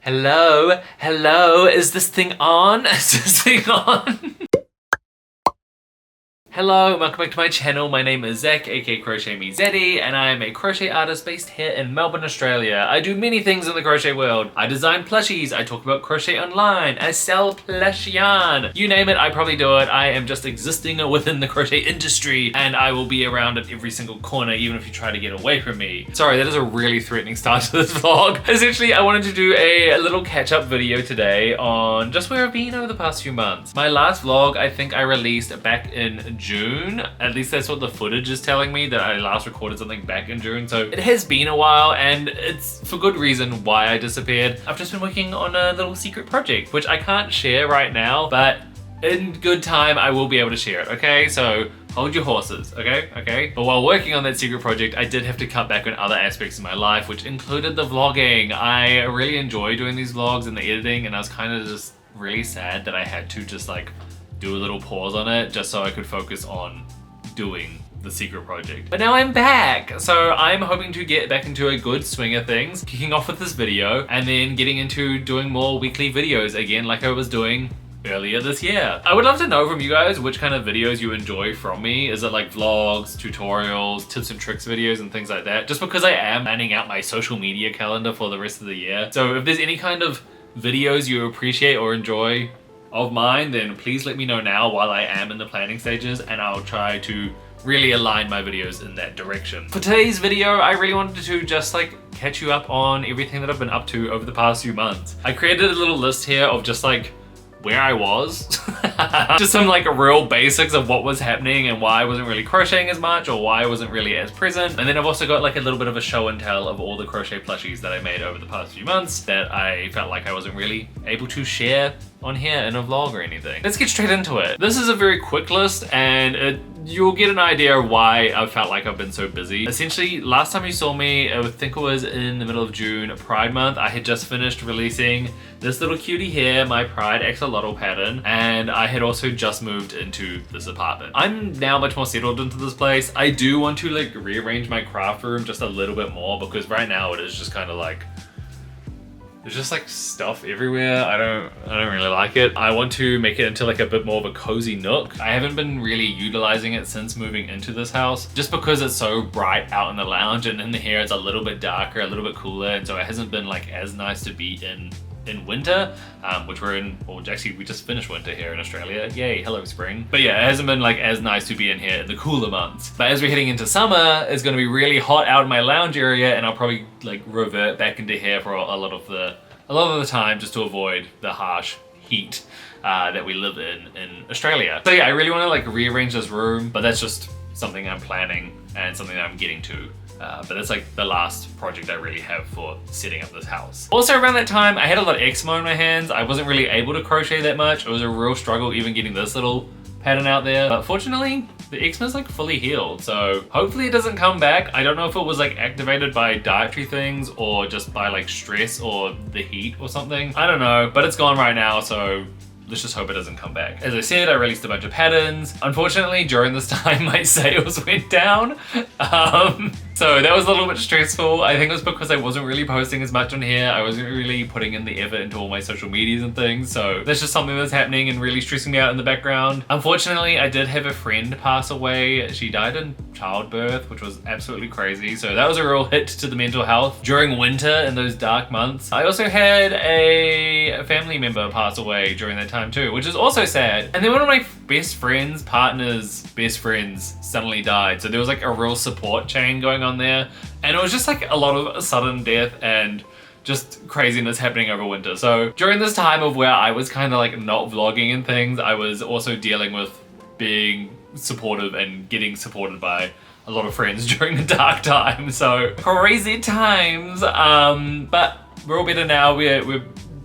Hello? Hello? Is this thing on? Is this thing on? Hello and welcome back to my channel. My name is Zach, aka Crochet Me Zeddy, and I am a crochet artist based here in Melbourne, Australia. I do many things in the crochet world. I design plushies, I talk about crochet online, I sell plush yarn. You name it, I probably do it. I am just existing within the crochet industry, and I will be around at every single corner, even if you try to get away from me. Sorry, that is a really threatening start to this vlog. Essentially, I wanted to do a little catch-up video today on just where I've been over the past few months. My last vlog, I think I released back in June. At least that's what the footage is telling me, that I last recorded something back in June. So it has been a while, and it's for good reason why I disappeared. I've just been working on a little secret project, which I can't share right now, but in good time I will be able to share it, okay? So hold your horses, okay? But while working on that secret project, I did have to cut back on other aspects of my life, which included the vlogging. I really enjoy doing these vlogs and the editing, and I was kind of just really sad that I had to just like do a little pause on it just so I could focus on doing the secret project. But now I'm back, so I'm hoping to get back into a good swing of things, kicking off with this video and then getting into doing more weekly videos again like I was doing earlier this year. I would love to know from you guys which kind of videos you enjoy from me. Is it like vlogs, tutorials, tips and tricks videos and things like that? Just because I am planning out my social media calendar for the rest of the year. So if there's any kind of videos you appreciate or enjoy of mine, then please let me know now while I am in the planning stages, and I'll try to really align my videos in that direction. For today's video, I really wanted to just like catch you up on everything that I've been up to over the past few months. I created a little list here of just like where I was. Just some like real basics of what was happening and why I wasn't really crocheting as much, or why I wasn't really as present. And then I've also got like a little bit of a show and tell of all the crochet plushies that I made over the past few months that I felt like I wasn't really able to share on here in a vlog or anything. Let's get straight into it. This is a very quick list, and you'll get an idea of why I felt like I've been so busy. Essentially, last time you saw me, I think it was in the middle of June, Pride Month. I had just finished releasing this little cutie here, my Pride axolotl pattern, and I had also just moved into this apartment. I'm now much more settled into this place. I do want to like rearrange my craft room just a little bit more, because right now it is just kind of like, there's just like stuff everywhere. I don't really like it. I want to make it into like a bit more of a cozy nook. I haven't been really utilizing it since moving into this house, just because it's so bright out in the lounge, and in the here it's a little bit darker, a little bit cooler, and so it hasn't been like as nice to be in winter, which we're in, or actually we just finished winter here in Australia. Yay, hello spring. But yeah, it hasn't been like as nice to be in here in the cooler months. But as we're heading into summer, it's gonna be really hot out in my lounge area, and I'll probably like revert back into here for a lot of the time, just to avoid the harsh heat that we live in Australia. So yeah, I really wanna like rearrange this room, but that's just something I'm planning and something that I'm getting to. But that's like the last project I really have for setting up this house. Also around that time, I had a lot of eczema on my hands. I wasn't really able to crochet that much. It was a real struggle even getting this little pattern out there. But fortunately, the eczema is like fully healed. So hopefully it doesn't come back. I don't know if it was like activated by dietary things or just by like stress or the heat or something. I don't know, but it's gone right now. So let's just hope it doesn't come back. As I said, I released a bunch of patterns. Unfortunately, during this time, my sales went down. So that was a little bit stressful. I think it was because I wasn't really posting as much on here. I wasn't really putting in the effort into all my social medias and things. So that's just something that's happening and really stressing me out in the background. Unfortunately, I did have a friend pass away. She died in childbirth, which was absolutely crazy. So that was a real hit to the mental health during winter in those dark months. I also had a family member pass away during that time too, which is also sad. And then one of my best friends' partner's best friends suddenly died. So there was like a real support chain going on there. And it was just like a lot of sudden death and just craziness happening over winter. So during this time of where I was kind of like not vlogging and things, I was also dealing with being supportive and getting supported by a lot of friends during the dark time. So crazy times, but we're all better now.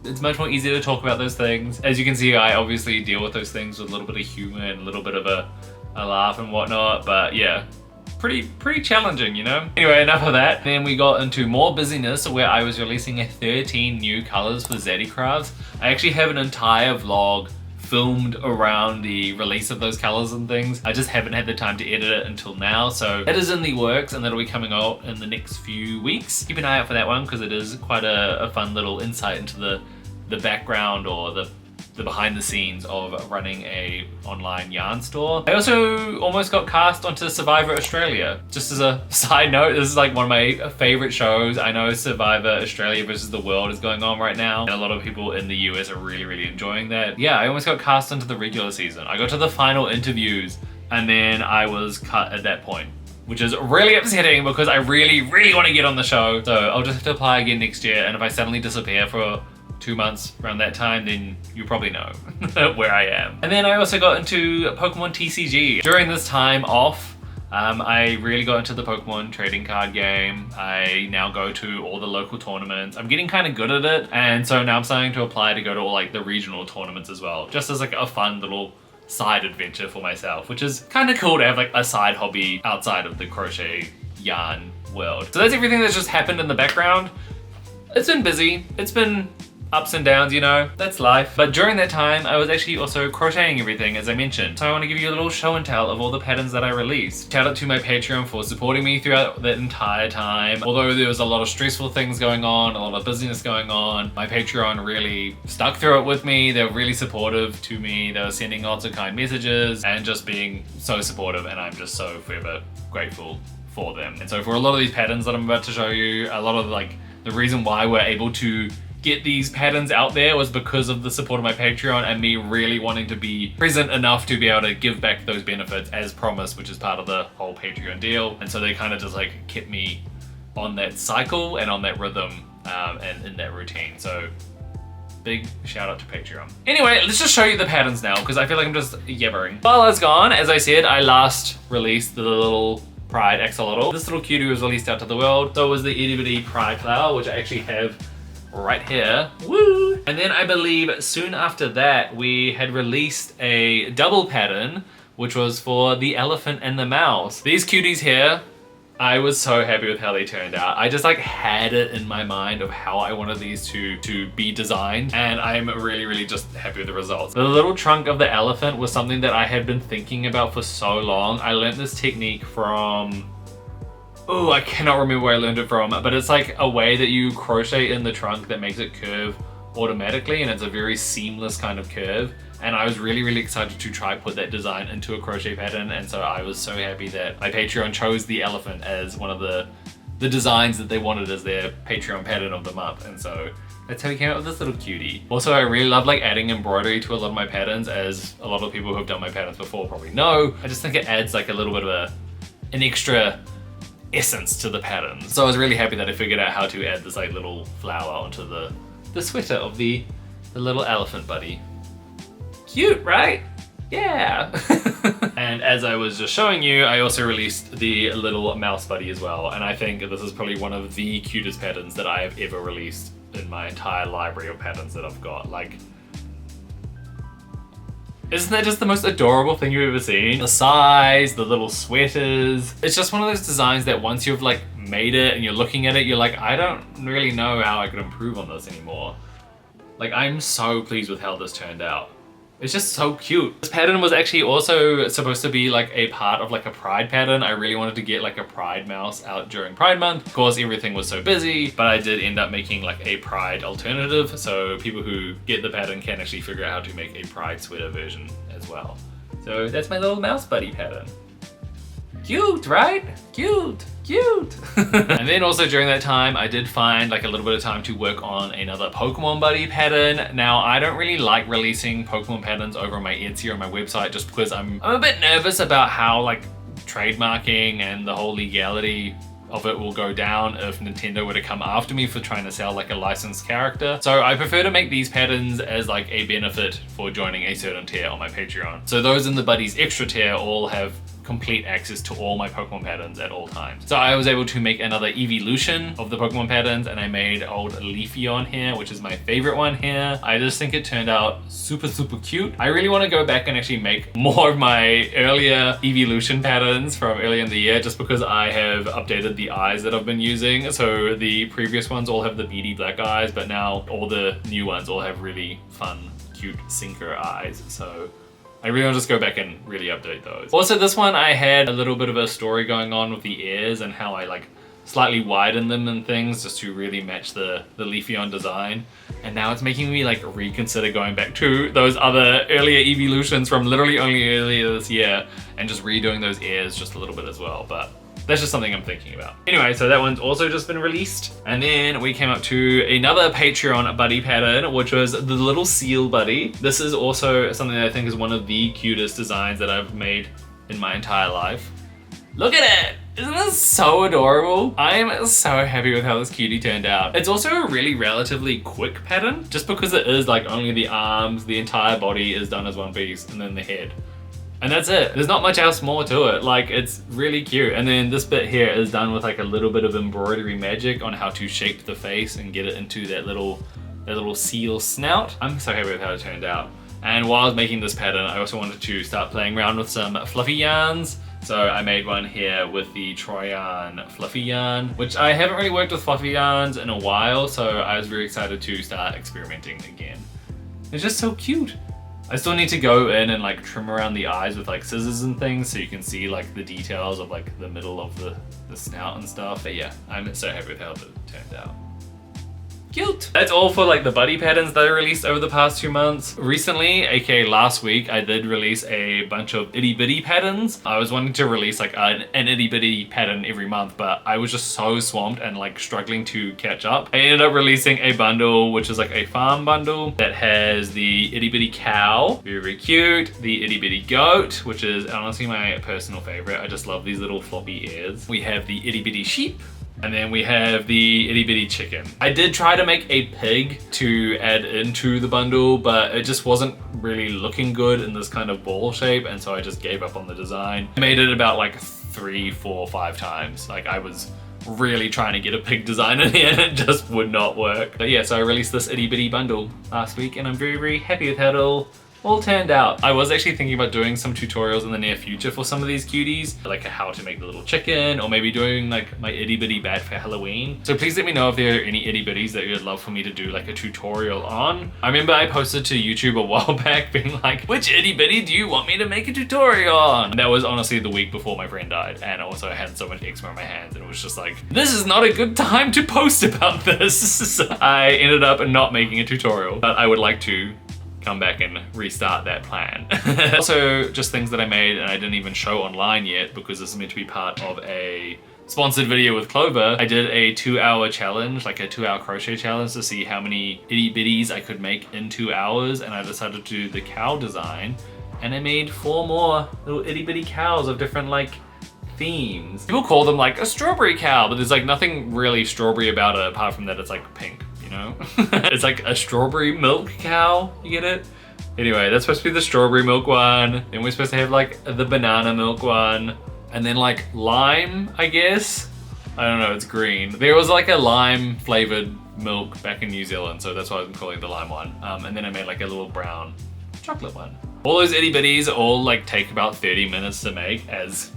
It's much more easier to talk about those things. As you can see, I obviously deal with those things with a little bit of humor and a little bit of a laugh and whatnot, but yeah, pretty challenging, you know? Anyway, enough of that. Then we got into more busyness where I was releasing 13 new colors for Zeddy Crafts. I actually have an entire vlog filmed around the release of those colors and things. I just haven't had the time to edit it until now, so that is in the works and that'll be coming out in the next few weeks. Keep an eye out for that one because it is quite a fun little insight into the background or the behind the scenes of running a online yarn store. I also almost got cast onto Survivor Australia. Just as a side note, this is like one of my favorite shows. I know Survivor Australia versus the world is going on right now, and a lot of people in the US are really enjoying that. Yeah, I almost got cast into the regular season. I got to the final interviews and then I was cut at that point, which is really upsetting because I really want to get on the show. So I'll just have to apply again next year, and if I suddenly disappear for 2 months around that time, then you probably know where I am. And then I also got into Pokemon TCG. During this time off, I really got into the Pokemon trading card game. I now go to all the local tournaments. I'm getting kind of good at it, and so now I'm starting to apply to go to all like the regional tournaments as well, just as like a fun little side adventure for myself, which is kind of cool to have like a side hobby outside of the crochet yarn world. So that's everything that's just happened in the background. It's been busy. It's been ups and downs, you know, that's life. But during that time, I was actually also crocheting everything, as I mentioned. So I want to give you a little show and tell of all the patterns that I released. Shout out to my Patreon for supporting me throughout that entire time. Although there was a lot of stressful things going on, a lot of busyness going on, my Patreon really stuck through it with me. They were really supportive to me. They were sending lots of kind messages and just being so supportive, and I'm just so forever grateful for them. And so for a lot of these patterns that I'm about to show you, a lot of like the reason why we're able to get these patterns out there was because of the support of my Patreon and me really wanting to be present enough to be able to give back those benefits as promised, which is part of the whole Patreon deal. And so they kind of just like kept me on that cycle and on that rhythm and in that routine. So big shout out to Patreon. Anyway, let's just show you the patterns now because I feel like I'm just yabbering. While I was gone, as I said, I last released the little Pride axolotl. This little cutie was released out to the world. So was the itty bitty Pride flower, which I actually have right here. Woo! And then I believe soon after that we had released a double pattern which was for the elephant and the mouse. These cuties here, I was so happy with how they turned out. I just like had it in my mind of how I wanted these to be designed, and I'm really just happy with the results. The little trunk of the elephant was something that I had been thinking about for so long. I learned this technique from, oh, I cannot remember where I learned it from, but it's like a way that you crochet in the trunk that makes it curve automatically, and it's a very seamless kind of curve. And I was really excited to try put that design into a crochet pattern, and so I was so happy that my Patreon chose the elephant as one of the designs that they wanted as their Patreon pattern of the month, and so that's how we came up with this little cutie. Also, I really love like adding embroidery to a lot of my patterns, as a lot of people who have done my patterns before probably know. I just think it adds like a little bit of an extra essence to the pattern. So I was really happy that I figured out how to add this like little flower onto the sweater of the little elephant buddy. Cute, right? Yeah. And as I was just showing you, I also released the little mouse buddy as well, and I think this is probably one of the cutest patterns that I have ever released in my entire library of patterns that I've got. Like, isn't that just the most adorable thing you've ever seen? The size, the little sweaters. It's just one of those designs that once you've like made it and you're looking at it, you're like, I don't really know how I could improve on this anymore. Like, I'm so pleased with how this turned out. It's just so cute. This pattern was actually also supposed to be like a part of like a Pride pattern. I really wanted to get like a Pride mouse out during Pride month. Of course, everything was so busy, but I did end up making like a Pride alternative, so people who get the pattern can actually figure out how to make a Pride sweater version as well. So that's my little mouse buddy pattern. Cute, right? Cute. And then also during that time, I did find like a little bit of time to work on another Pokemon buddy pattern. Now, I don't really like releasing Pokemon patterns over my Etsy or my website just because I'm a bit nervous about how like trademarking and the whole legality of it will go down if Nintendo were to come after me for trying to sell like a licensed character. So I prefer to make these patterns as like a benefit for joining a certain tier on my Patreon. So those in the Buddies Extra tier all have complete access to all my Pokemon patterns at all times. So I was able to make another evolution of the Pokemon patterns, and I made old Leafeon here, which is my favorite one here. I just think it turned out super cute. I really want to go back and actually make more of my earlier evolution patterns from earlier in the year, just because I have updated the eyes that I've been using. So the previous ones all have the beady black eyes, but now all the new ones all have really fun, cute sinker eyes. So I really want to just go back and really update those. Also, this one I had a little bit of a story going on with the ears and how I like slightly widen them and things just to really match the Leafeon design. And now it's making me like reconsider going back to those other earlier evolutions from literally only earlier this year and just redoing those ears just a little bit as well. But that's just something I'm thinking about. Anyway, so that one's also just been released. And then we came up to another Patreon buddy pattern, which was the little seal buddy. This is also something that I think is one of the cutest designs that I've made in my entire life. Look at it! Isn't this so adorable? I am so happy with how this cutie turned out. It's also a really relatively quick pattern, just because it is like only the arms, the entire body is done as one piece, and then the head. And that's it. There's not much else more to it. Like, it's really cute. And then this bit here is done with like a little bit of embroidery magic on how to shape the face and get it into that little seal snout. I'm so happy with how it turned out. And while I was making this pattern, I also wanted to start playing around with some fluffy yarns. So I made one here with the Troyan fluffy yarn, which I haven't really worked with fluffy yarns in a while, so I was very excited to start experimenting again. It's just so cute. I still need to go in and like trim around the eyes with like scissors and things so you can see like the details of like the middle of the snout and stuff. But yeah, I'm so happy with how it turned out. Cute. That's all for like the buddy patterns that I released over the past 2 months. Recently, aka last week, I did release a bunch of itty bitty patterns. I was wanting to release like an itty bitty pattern every month, but I was just so swamped and like struggling to catch up. I ended up releasing a bundle, which is like a farm bundle that has the itty bitty cow, very, very cute. The itty bitty goat, which is honestly my personal favorite. I just love these little floppy ears. We have the itty bitty sheep. And then we have the itty bitty chicken. I did try to make a pig to add into the bundle, but it just wasn't really looking good in this kind of ball shape, and so I just gave up on the design. I made it about like 3, 4, 5 times. Like I was really trying to get a pig design in here and it just would not work. But yeah, so I released this itty bitty bundle last week and I'm very, very happy with how it all turned out. I was actually thinking about doing some tutorials in the near future for some of these cuties, like how to make the little chicken, or maybe doing like my itty bitty bad for Halloween. So please let me know if there are any itty bitties that you'd love for me to do like a tutorial on. I remember I posted to YouTube a while back being like, which itty bitty do you want me to make a tutorial on? And that was honestly the week before my friend died, and also I had so much eczema on my hands and it was just like, this is not a good time to post about this. So I ended up not making a tutorial, but I would like to come back and restart that plan. Also, just things that I made and I didn't even show online yet because this is meant to be part of a sponsored video with Clover. I did a 2-hour challenge, like a 2-hour crochet challenge to see how many itty bitties I could make in 2 hours, and I decided to do the cow design and I made 4 more little itty bitty cows of different like themes. People call them like a strawberry cow, but there's like nothing really strawberry about it apart from that it's like pink. You know? It's like a strawberry milk cow, you get it? Anyway, that's supposed to be the strawberry milk one. Then we're supposed to have like the banana milk one. And then like lime, I guess? I don't know, it's green. There was like a lime flavored milk back in New Zealand, so that's why I'm calling it the lime one. And then I made like a little brown chocolate one. All those itty bitties all like take about 30 minutes to make, as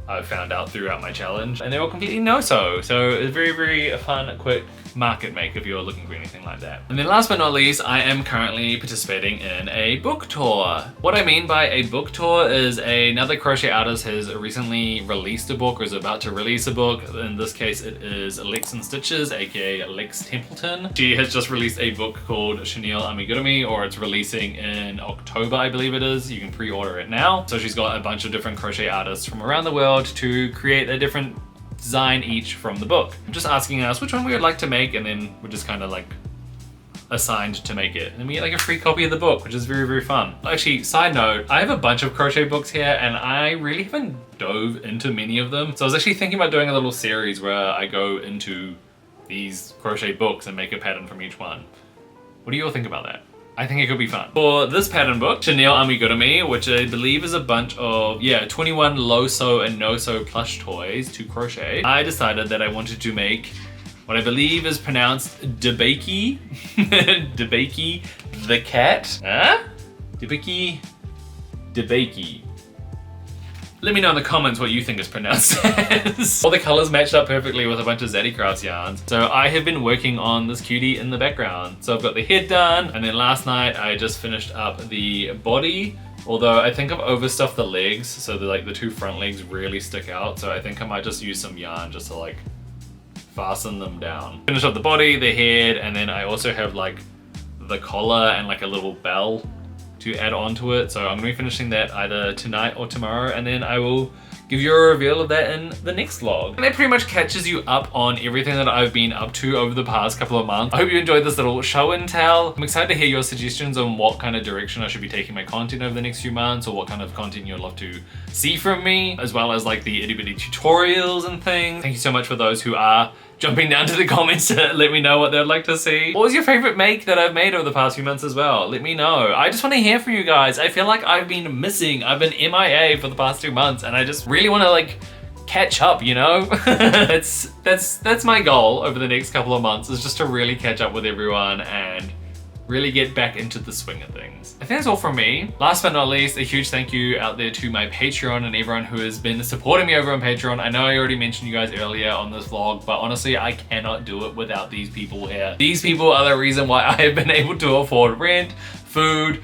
I've found out throughout my challenge, and they're all completely no-so. So it's very, very fun, quick market make if you're looking for anything like that. And then last but not least, I am currently participating in a book tour. What I mean by a book tour is another crochet artist has recently released a book or is about to release a book. In this case, it is Lex and Stitches, aka Lex Templeton. She has just released a book called Chenille Amigurumi, or it's releasing in October, I believe it is. You can pre-order it now. So she's got a bunch of different crochet artists from around the world to create a different design each from the book. I'm just asking us which one we would like to make, and then we're just kind of like assigned to make it. And then we get like a free copy of the book, which is very, very fun. Actually, side note, I have a bunch of crochet books here and I really haven't dove into many of them. So I was actually thinking about doing a little series where I go into these crochet books and make a pattern from each one. What do you all think about that? I think it could be fun. For this pattern book, Chenille Amigurumi, which I believe is a bunch of, 21 low-sew and no-sew plush toys to crochet, I decided that I wanted to make what I believe is pronounced Debaki. Debaki the cat. Huh? Debaki. Let me know in the comments what you think is pronounced as. All the colors matched up perfectly with a bunch of Zaddy Crafts yarns. So I have been working on this cutie in the background. So I've got the head done, and then last night I just finished up the body. Although I think I've overstuffed the legs, so the two front legs really stick out. So I think I might just use some yarn just to like fasten them down. Finish up the body, the head, and then I also have like the collar and like a little bell to add on to it. So I'm gonna be finishing that either tonight or tomorrow, and then I will give you a reveal of that in the next vlog. And that pretty much catches you up on everything that I've been up to over the past couple of months. I hope you enjoyed this little show and tell. I'm excited to hear your suggestions on what kind of direction I should be taking my content over the next few months, or what kind of content you'd love to see from me, as well as like the itty bitty tutorials and things. Thank you so much for those who are jumping down to the comments to let me know what they'd like to see. What was your favorite make that I've made over the past few months as well? Let me know. I just want to hear from you guys. I feel like I've been missing. I've been MIA for the past 2 months, and I just really want to like catch up, you know? That's my goal over the next couple of months, is just to really catch up with everyone and really get back into the swing of things. I think that's all from me. Last but not least, a huge thank you out there to my Patreon and everyone who has been supporting me over on Patreon. I know I already mentioned you guys earlier on this vlog, but honestly, I cannot do it without these people here. These people are the reason why I have been able to afford rent, food,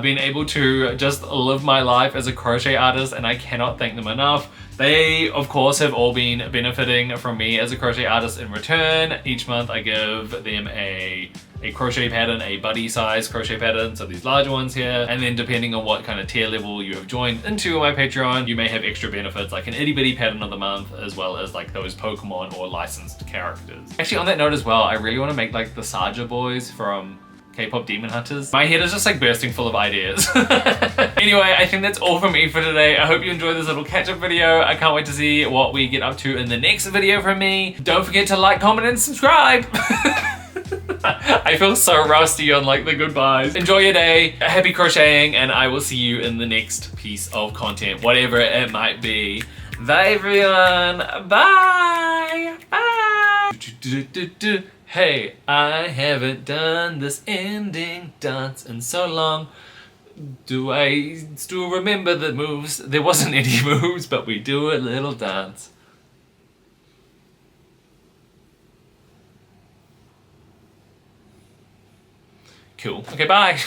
being able to just live my life as a crochet artist, and I cannot thank them enough. They, of course, have all been benefiting from me as a crochet artist in return. Each month I give them a crochet pattern, a buddy size crochet pattern, so these larger ones here, and then depending on what kind of tier level you have joined into my Patreon, you may have extra benefits like an itty bitty pattern of the month, as well as like those Pokemon or licensed characters. Actually, on that note as well, I really want to make like the Saja boys from K-pop Demon Hunters. My head is just like bursting full of ideas. Anyway, I think that's all from me for today. I hope you enjoyed this little catch-up video. I can't wait to see what we get up to in the next video from me. Don't forget to like, comment, and subscribe. I feel so rusty on like the goodbyes. Enjoy your day, happy crocheting, and I will see you in the next piece of content, whatever it might be. Bye everyone, bye, bye. Hey, I haven't done this ending dance in so long. Do I still remember the moves? There wasn't any moves, but we do a little dance. Cool. Okay, bye.